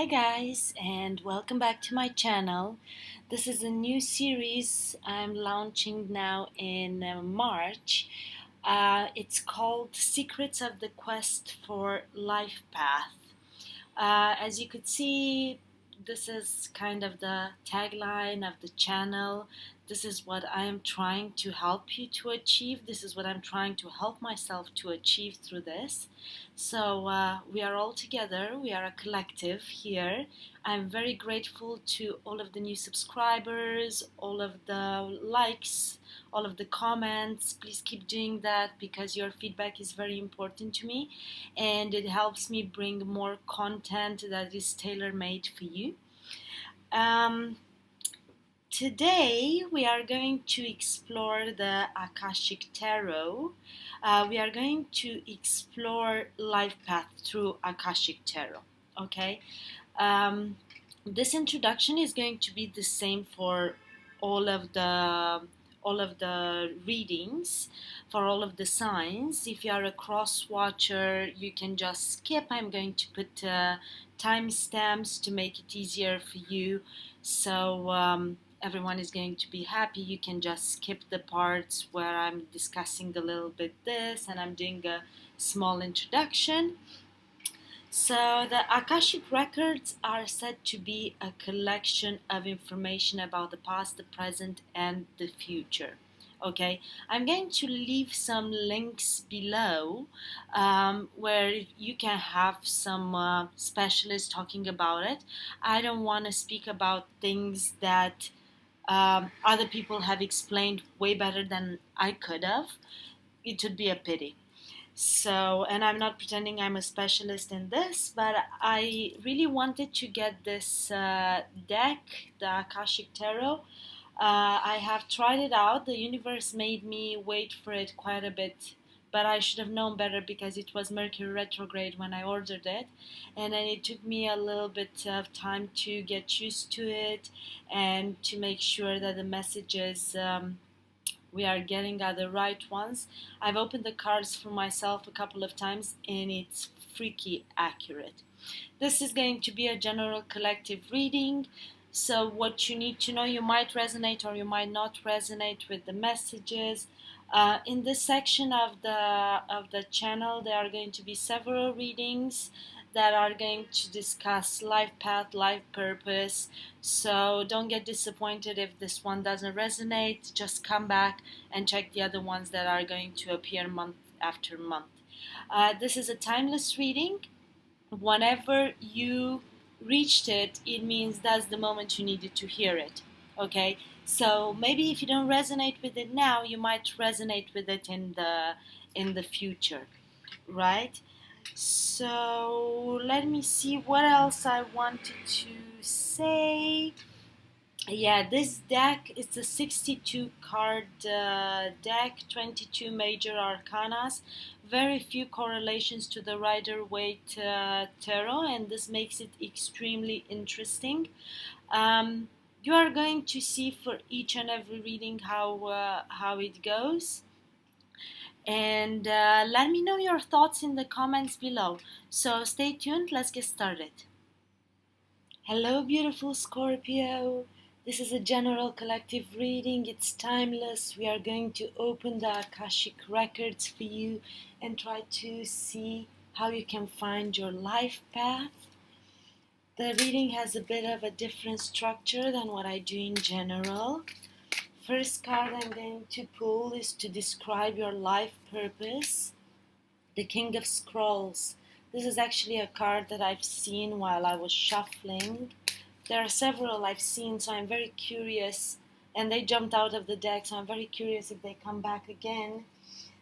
guys, and welcome back to my channel. This is a new series I'm launching now in March. It's called Secrets of the Quest for Life Path. As you could see, this is kind of the tagline of the channel. This is what I am trying to help you to achieve. This is what I'm trying to help myself to achieve through this. So we are all together. We are a collective here. I'm very grateful to all of the new subscribers, all of the likes, all of the comments. Please keep doing that because your feedback is very important to me and it helps me bring more content that is tailor-made for you. Today we are going to explore the Akashic Tarot. We are going to explore life path through Akashic Tarot. Okay, this introduction is going to be the same for all of the readings, for all of the signs. If you are a cross watcher, you can just skip. I'm going to put timestamps to make it easier for you. So everyone is going to be happy. You can just skip the parts where I'm discussing a little bit this and I'm doing a small introduction. So the Akashic Records are said to be a collection of information about the past, the present, and the future. Okay, I'm going to leave some links below where you can have some specialists talking about it. I don't want to speak about things that other people have explained way better than I could have. It would be a pity. So, and I'm not pretending I'm a specialist in this, but I really wanted to get this deck, the Akashic Tarot. I have tried it out. The universe made me wait for it quite a bit, but I should have known better because it was Mercury retrograde when I ordered it, and then it took me a little bit of time to get used to it and to make sure that the messages we are getting are the right ones. I've opened the cards for myself a couple of times and it's freaky accurate. This is going to be a general collective reading. So what you need to know, you might resonate or you might not resonate with the messages. In this section of the channel, there are going to be several readings that are going to discuss life path, life purpose. So don't get disappointed if this one doesn't resonate. Just come back and check the other ones that are going to appear month after month. This is a timeless reading. Whenever you reached it, it means that's the moment you needed to hear it. Okay, so maybe if you don't resonate with it now, you might resonate with it in the future, right? So let me see what else I wanted to say. Yeah, this deck is a 62 card deck, 22 major arcanas, very few correlations to the Rider-Waite tarot, and this makes it extremely interesting. You are going to see for each and every reading how it goes. And let me know your thoughts in the comments below. So stay tuned, let's get started. Hello beautiful Scorpio. This is a general collective reading. It's timeless. We are going to open the Akashic Records for you and try to see how you can find your life path. The reading has a bit of a different structure than what I do in general. First card I'm going to pull is to describe your life purpose, the King of Scrolls. This is actually a card that I've seen while I was shuffling. There are several I've seen, so I'm very curious, and they jumped out of the deck, so I'm very curious if they come back again.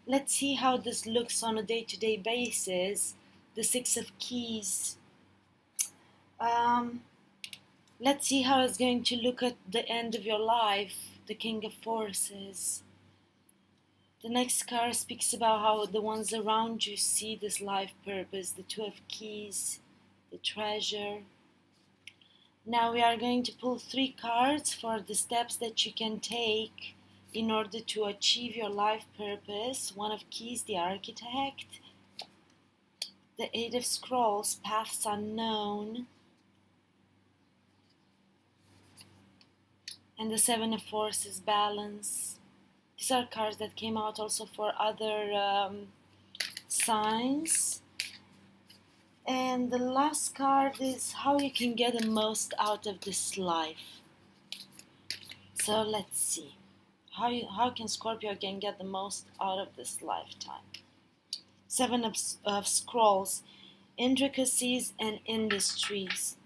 Let's see how this looks on a day-to-day basis. The Six of Keys. Let's see how it's going to look at the end of your life. The King of Forces. The next card speaks about how the ones around you see this life purpose. The Two of Keys, the Treasure. Now we are going to pull 3 cards for the steps that you can take in order to achieve your life purpose. One of Keys, the Architect. The Eight of Scrolls, Paths Unknown. And the Seven of Force is balance. These are cards that came out also for other signs. And the last card is how you can get the most out of this life. So let's see. How can Scorpio can get the most out of this lifetime? Seven of Scrolls, intricacies and industries.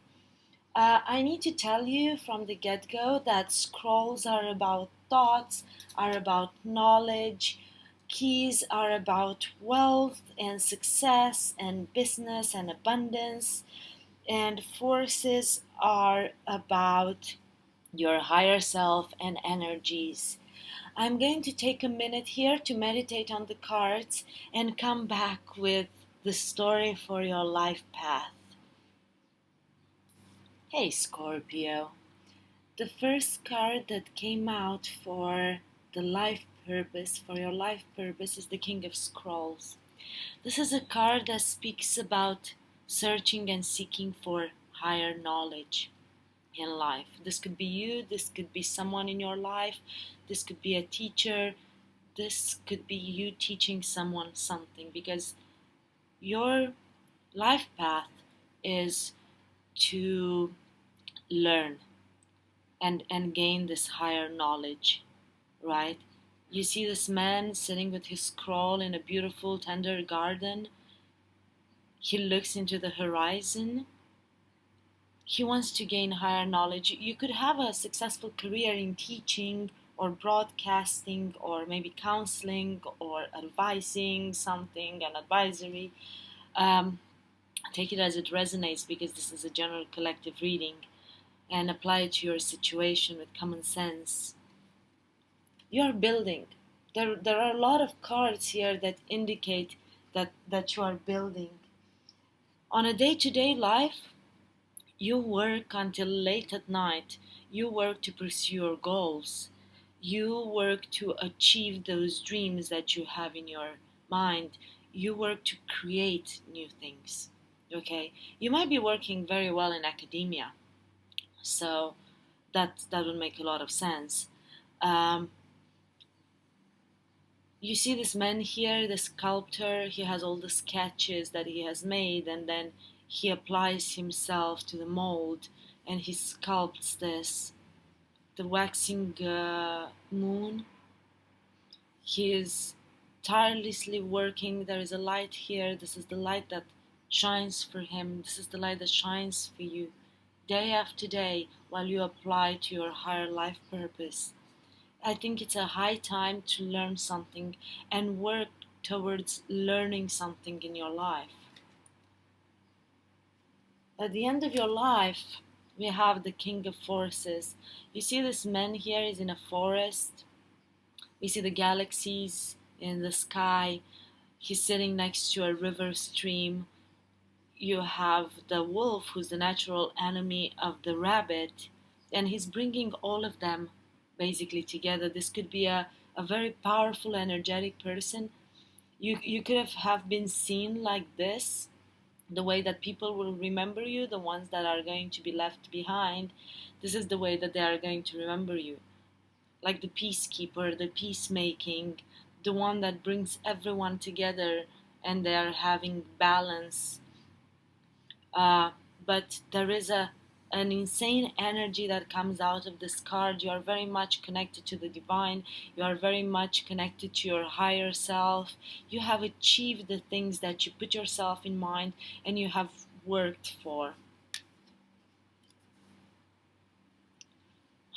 I need to tell you from the get-go that scrolls are about thoughts, are about knowledge, keys are about wealth and success and business and abundance, and forces are about your higher self and energies. I'm going to take a minute here to meditate on the cards and come back with the story for your life path. Hey Scorpio, the first card that came out for the life purpose, for your life purpose, is the King of Scrolls. This is a card that speaks about searching and seeking for higher knowledge in life. This could be you, this could be someone in your life, this could be a teacher, this could be you teaching someone something, because your life path is to learn and gain this higher knowledge, right? You see this man sitting with his scroll in a beautiful tender garden. He looks into the horizon. He wants to gain higher knowledge. You could have a successful career in teaching or broadcasting or maybe counseling or advising something, an advisory. Take it as it resonates, because this is a general collective reading, and apply it to your situation with common sense. You're building. There are a lot of cards here that indicate that you are building. On a day-to-day life, you work until late at night. You work to pursue your goals. You work to achieve those dreams that you have in your mind. You work to create new things. Okay? You might be working very well in academia, so that would make a lot of sense. Um, you see this man here, the sculptor. He has all the sketches that he has made, and then he applies himself to the mold and he sculpts this. The waxing moon. He is tirelessly working. There is a light here. This is the light that shines for him. This is the light that shines for you day after day while you apply to your higher life purpose. I think it's a high time to learn something and work towards learning something in your life. At the end of your life, we have the King of Forces. You see this man here is in a forest. We see the galaxies in the sky. He's sitting next to a river stream. You have the wolf, who's the natural enemy of the rabbit, and he's bringing all of them basically together. This could be a very powerful, energetic person. You could have been seen like this, the way that people will remember you, the ones that are going to be left behind. This is the way that they are going to remember you. Like the peacekeeper, the peacemaking, the one that brings everyone together and they are having balance. But there is an insane energy that comes out of this card. You are very much connected to the divine. You are very much connected to your higher self. You have achieved the things that you put yourself in mind and you have worked for.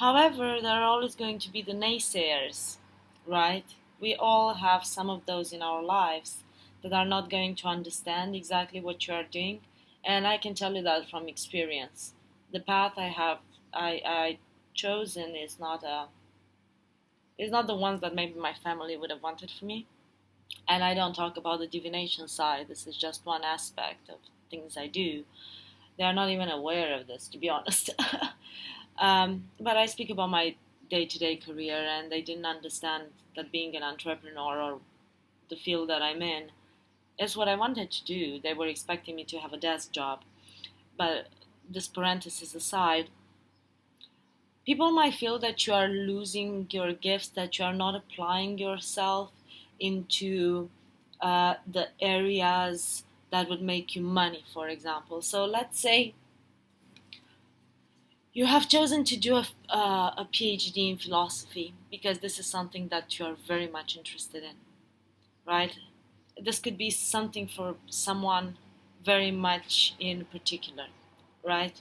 However, there are always going to be the naysayers, right? We all have some of those in our lives that are not going to understand exactly what you are doing. And I can tell you that from experience. The path I chosen is not the ones that maybe my family would have wanted for me. And I don't talk about the divination side. This is just one aspect of things I do. They are not even aware of this, to be honest. But I speak about my day-to-day career, and they didn't understand that being an entrepreneur or the field that I'm in is what I wanted to do. They were expecting me to have a desk job. But this parenthesis aside, People might feel that you are losing your gifts, that you are not applying yourself into the areas that would make you money, for example. So let's say you have chosen to do a PhD in philosophy because this is something that you are very much interested in, right? This could be something for someone very much in particular, right?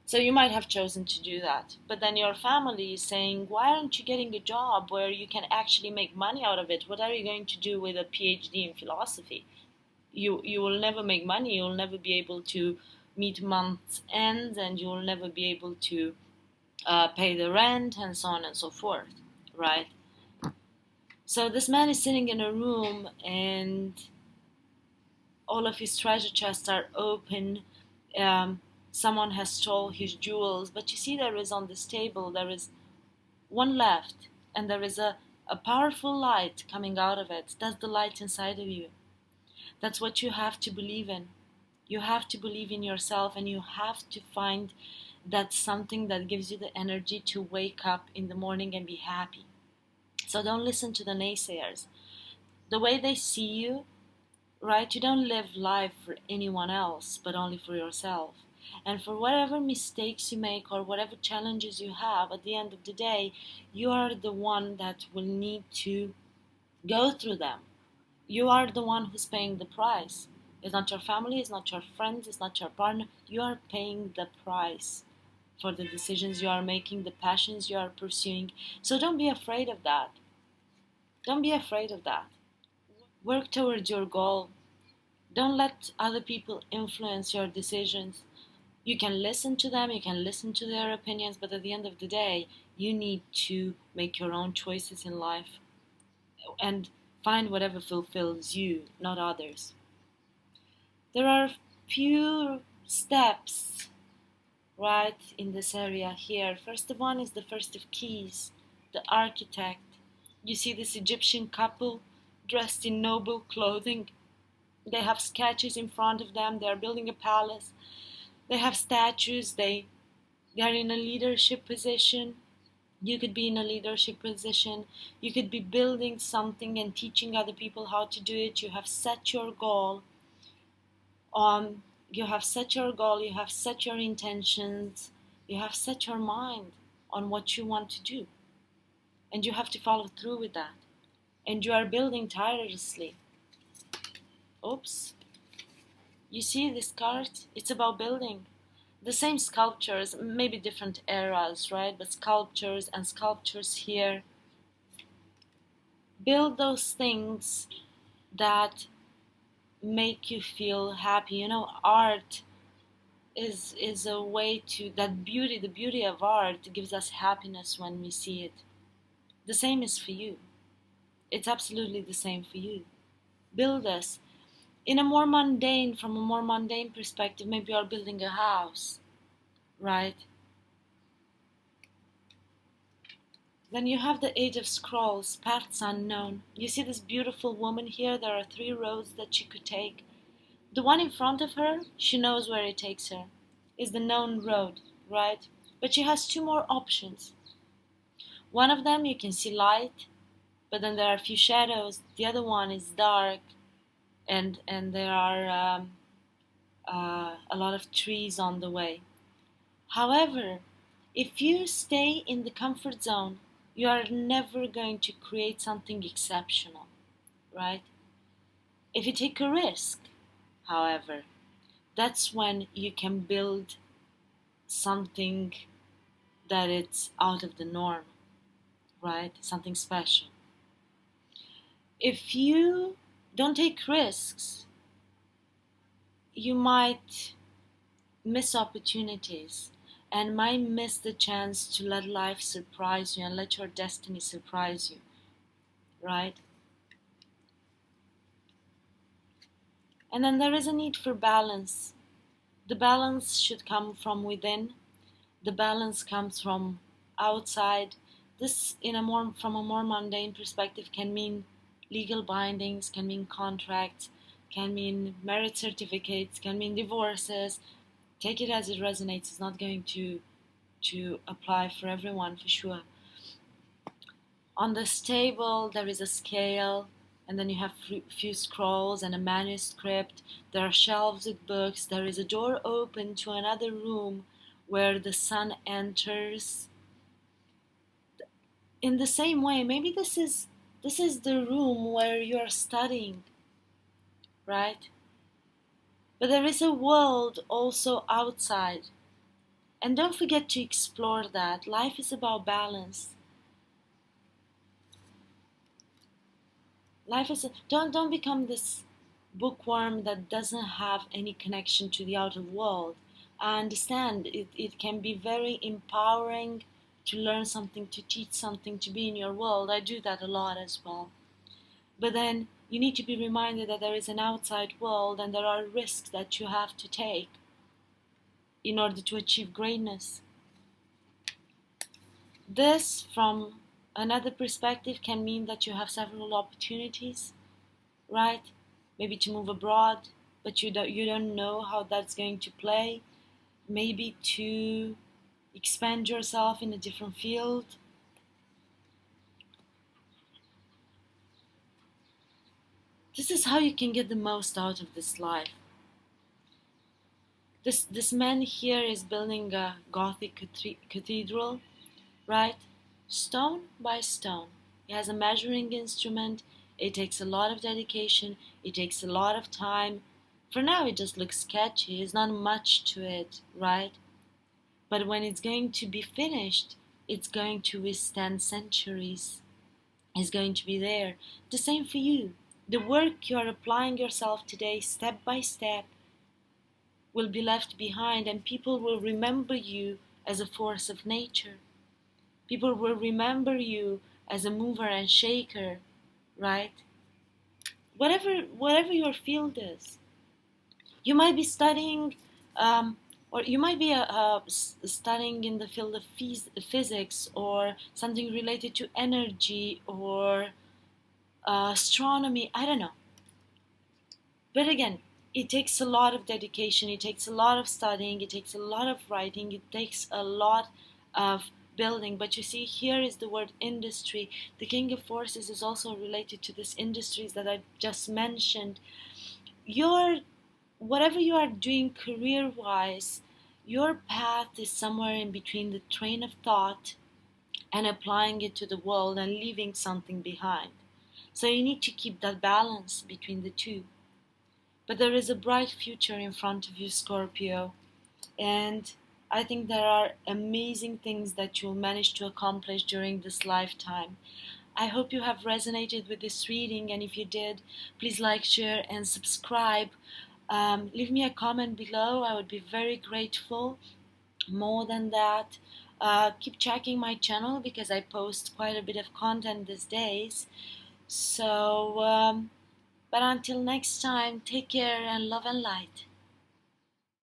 So you might have chosen to do that. But then your family is saying, why aren't you getting a job where you can actually make money out of it? What are you going to do with a PhD in philosophy? You will never make money. You will never be able to meet month's ends, and you will never be able to pay the rent and so on and so forth, right? So this man is sitting in a room and all of his treasure chests are open. Someone has stole his jewels, but you see there is on this table, there is one left, and there is a powerful light coming out of it. That's the light inside of you. That's what you have to believe in. You have to believe in yourself, and you have to find that something that gives you the energy to wake up in the morning and be happy. So don't listen to the naysayers. The way they see you, right? You don't live life for anyone else, but only for yourself. And for whatever mistakes you make or whatever challenges you have, at the end of the day, you are the one that will need to go through them. You are the one who's paying the price. It's not your family, it's not your friends, it's not your partner. You are paying the price for the decisions you are making, the passions you are pursuing. So don't be afraid of that. Don't be afraid of that. Work towards your goal. Don't let other people influence your decisions. You can listen to them, you can listen to their opinions, but at the end of the day, you need to make your own choices in life and find whatever fulfills you, not others. There are few steps, right, in this area here. First one is the First of Keys, the architect. You see this Egyptian couple dressed in noble clothing. They have sketches in front of them. They are building a palace. They have statues. They are in a leadership position. You could be in a leadership position. You could be building something and teaching other people how to do it. You have set your goal. You have set your goal. You have set your intentions. You have set your mind on what you want to do. And you have to follow through with that. And you are building tirelessly. Oops. You see this card? It's about building. The same sculptures, maybe different eras, right? But sculptures and sculptures here. Build those things that make you feel happy. You know, art is a way to, that beauty, the beauty of art gives us happiness when we see it. The same is for you. It's absolutely the same for you. Build this. In a more mundane, from a more mundane perspective, maybe you are building a house, right? Then you have the Age of Scrolls, paths unknown. You see this beautiful woman here? There are 3 roads that she could take. The one in front of her, she knows where it takes her. Is the known road, right? But she has 2 more options. One of them you can see light, but then there are a few shadows. The other one is dark, and there are a lot of trees on the way. However, if you stay in the comfort zone, you are never going to create something exceptional, right? If you take a risk, however, that's when you can build something that it's out of the norm, right? Something special. If you don't take risks, you might miss opportunities and might miss the chance to let life surprise you and let your destiny surprise you, right? And then there is a need for balance. The balance should come from within. The balance comes from outside. This, from a more mundane perspective, can mean legal bindings, can mean contracts, can mean marriage certificates, can mean divorces. Take it as it resonates. It's not going to to apply for everyone for sure. On this table there is a scale, and then you have few scrolls and a manuscript. There are shelves with books. There is a door open to another room where the sun enters. In the same way, maybe this is the room where you are studying, right? But there is a world also outside. And don't forget to explore that. Life is about balance. Life is don't become this bookworm that doesn't have any connection to the outer world. I understand it can be very empowering to learn something, to teach something, to be in your world. I do that a lot as well. But then you need to be reminded that there is an outside world and there are risks that you have to take in order to achieve greatness. This, from another perspective, can mean that you have several opportunities, right? Maybe to move abroad, but you don't know how that's going to play. Maybe to expand yourself in a different field. This is how you can get the most out of this life. This man here is building a Gothic cathedral, right? Stone by stone. He has a measuring instrument. It takes a lot of dedication. It takes a lot of time. For now, it just looks sketchy. There's not much to it, right? But when it's going to be finished, it's going to withstand centuries. It's going to be there. The same for you. The work you are applying yourself today, step by step, will be left behind, and people will remember you as a force of nature. People will remember you as a mover and shaker, right? Whatever your field is. You might be studying, or you might be studying in the field of physics, or something related to energy, or astronomy, I don't know. But again, it takes a lot of dedication, it takes a lot of studying, it takes a lot of writing, it takes a lot of building. But you see, here is the word industry. The King of Forces is also related to these industries that I just mentioned. Whatever you are doing career-wise, your path is somewhere in between the train of thought and applying it to the world and leaving something behind. So you need to keep that balance between the two. But there is a bright future in front of you, Scorpio. And I think there are amazing things that you'll manage to accomplish during this lifetime. I hope you have resonated with this reading, and if you did, please like, share, and subscribe. Leave me a comment below. I would be very grateful. More than that, keep checking my channel because I post quite a bit of content these days. So, but until next time, take care and love and light.